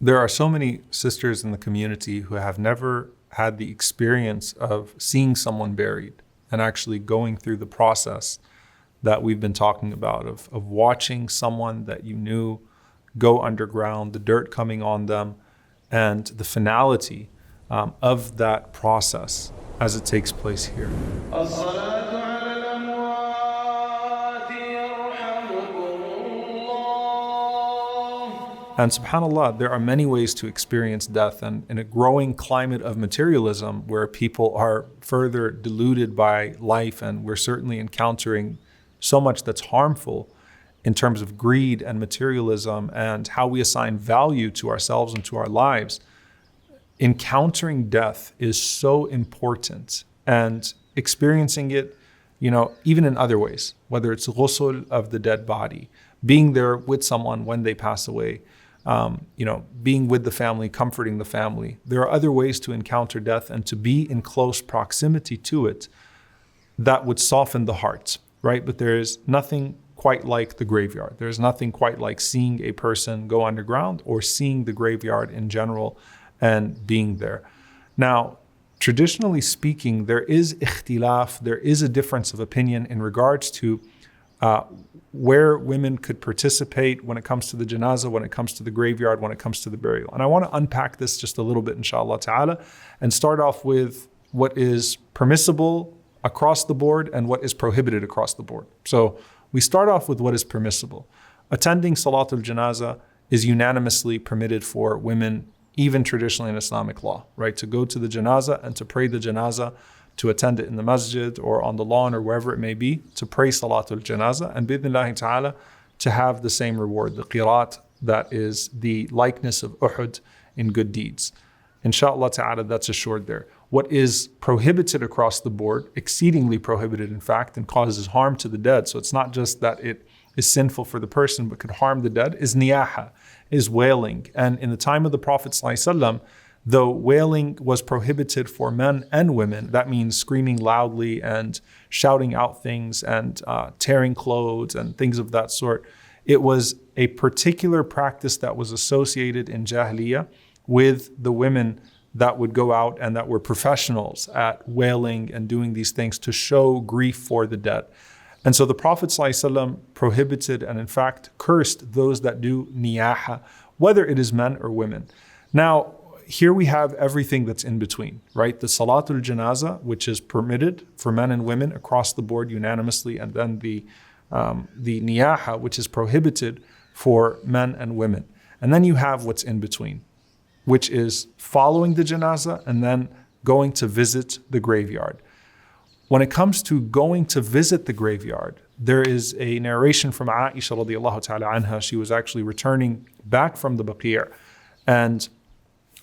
There are so many sisters in the community who have never had the experience of seeing someone buried and actually going through the process that we've been talking about of watching someone that you knew go underground, the dirt coming on them, and the finality of that process as it takes place here. And subhanAllah, there are many ways to experience death, and in a growing climate of materialism where people are further deluded by life, and we're certainly encountering so much that's harmful in terms of greed and materialism and how we assign value to ourselves and to our lives. Encountering death is so important, and experiencing it, even in other ways, whether it's ghusl of the dead body, being there with someone when they pass away, being with the family, comforting the family. There are other ways to encounter death and to be in close proximity to it that would soften the heart, right? But there is nothing quite like the graveyard. There's nothing quite like seeing a person go underground or seeing the graveyard in general and being there. Now, traditionally speaking, there is ikhtilaf, there is a difference of opinion in regards to where women could participate when it comes to the janazah, when it comes to the graveyard, when it comes to the burial. And I want to unpack this just a little bit, inshallah ta'ala, and start off with what is permissible across the board and what is prohibited across the board. So we start off with what is permissible. Attending Salatul Janazah is unanimously permitted for women, even traditionally in Islamic law, right? To go to the janazah and to pray the janazah, to attend it in the masjid or on the lawn or wherever it may be, to pray Salatul Janazah, and bi'idhnillahi ta'ala, to have the same reward, the qirat, that is the likeness of Uhud in good deeds. Inshallah ta'ala, that's assured there. What is prohibited across the board, exceedingly prohibited in fact, and causes harm to the dead, so it's not just that it is sinful for the person but could harm the dead, is niyaha, is wailing. And in the time of the Prophet ﷺ, though wailing was prohibited for men and women, that means screaming loudly and shouting out things and tearing clothes and things of that sort. It was a particular practice that was associated in Jahiliyyah with the women that would go out and that were professionals at wailing and doing these things to show grief for the dead. And so the Prophet ﷺ prohibited and in fact cursed those that do niyaha, whether it is men or women. Now, here we have everything that's in between, right? The Salatul Janazah, which is permitted for men and women across the board unanimously, and then the niyaha, which is prohibited for men and women. And then you have what's in between, which is following the janazah and then going to visit the graveyard. When it comes to going to visit the graveyard, there is a narration from Aisha radiallahu ta'ala anha. She was actually returning back from the Baqi', and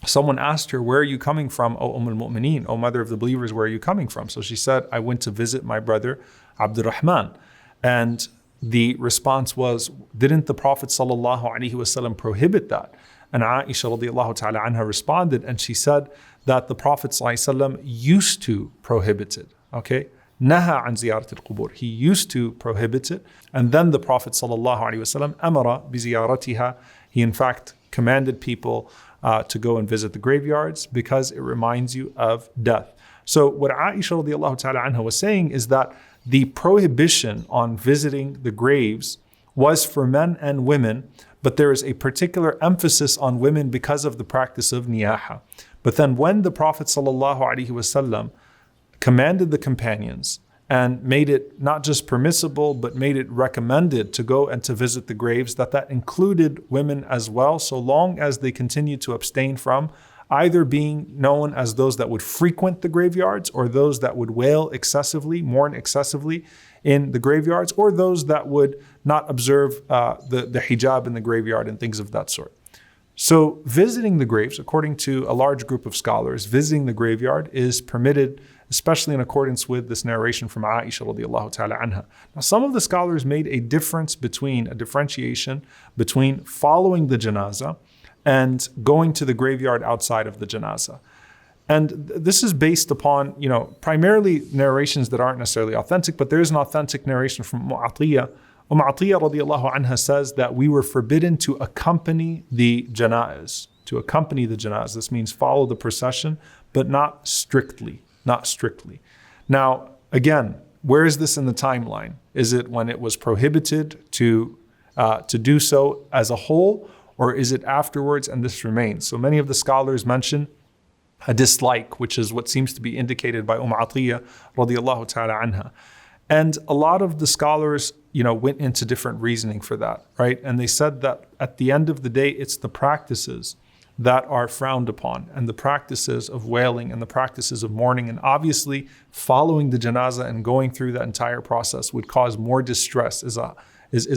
someone asked her, "Where are you coming from, O al-Mu'mineen, O mother of the believers, where are you coming from?" So she said, "I went to visit my brother Abdurrahman." And the response was, "Didn't the Prophet sallallahu alaihi wasallam prohibit that?" And Aisha radiallahu ta'ala anha responded, and she said that the Prophet sallallahu alaihi wasallam used to prohibit it. Okay? Naha an ziyarat al-qubur. He used to prohibit it. And then the Prophet sallallahu alaihi wasallam amara bi ziyaratiha. He in fact commanded people to go and visit the graveyards because it reminds you of death. So what Aisha radiallahu ta'ala anha was saying is that the prohibition on visiting the graves was for men and women, but there is a particular emphasis on women because of the practice of niyaha. But then when the Prophet sallallahu alaihi wasallam commanded the companions and made it not just permissible, but made it recommended to go and to visit the graves, that included women as well, so long as they continued to abstain from either being known as those that would frequent the graveyards or those that would wail excessively, mourn excessively in the graveyards, or those that would not observe the hijab in the graveyard and things of that sort. So visiting the graves, according to a large group of scholars, visiting the graveyard is permitted, especially in accordance with this narration from Aisha radiallahu ta'ala anha. Now, some of the scholars made a differentiation between following the janazah and going to the graveyard outside of the janazah. And this is based upon, primarily narrations that aren't necessarily authentic, but there is an authentic narration from Atiyah. Atiyah radiallahu anha says that we were forbidden to accompany the janaiz, to accompany the janazah. This means follow the procession, but not strictly. Now, again, where is this in the timeline? Is it when it was prohibited to do so as a whole, or is it afterwards and this remains? So many of the scholars mention a dislike, which is what seems to be indicated by Atiyah radiyallahu ta'ala anha. And a lot of the scholars, went into different reasoning for that, right? And they said that at the end of the day, it's the practices that are frowned upon, and the practices of wailing and the practices of mourning. And obviously, following the janazah and going through that entire process would cause more distress, is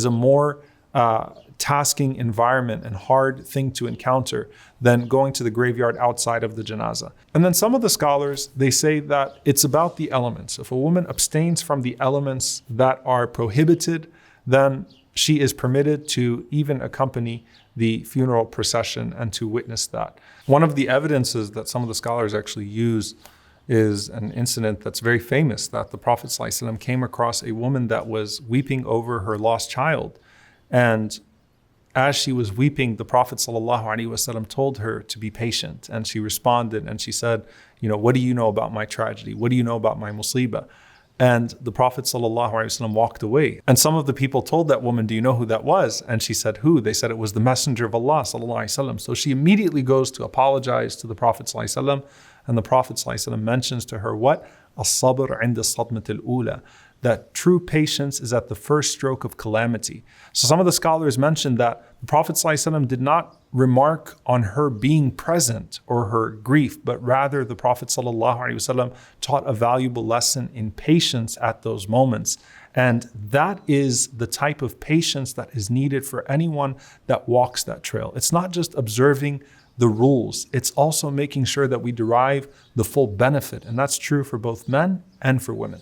a more tasking environment and hard thing to encounter than going to the graveyard outside of the janazah. And then some of the scholars, they say that it's about the elements. If a woman abstains from the elements that are prohibited, then she is permitted to even accompany the funeral procession and to witness that. One of the evidences that some of the scholars actually use is an incident that's very famous, that the Prophet ﷺ came across a woman that was weeping over her lost child. And as she was weeping, the Prophet ﷺ told her to be patient. And she responded and she said, what do you know about my tragedy? What do you know about my musibah? And the Prophet ﷺ walked away. And some of the people told that woman, do you know who that was? And she said, who? They said it was the Messenger of Allah ﷺ. So she immediately goes to apologize to the Prophet ﷺ. And the Prophet ﷺ mentions to her what? As-sabr 'inda as-sadmat al-ula. That true patience is at the first stroke of calamity. So some of the scholars mentioned that the Prophet ﷺ did not remark on her being present or her grief, but rather the Prophet ﷺ taught a valuable lesson in patience at those moments. And that is the type of patience that is needed for anyone that walks that trail. It's not just observing the rules, it's also making sure that we derive the full benefit. And that's true for both men and for women.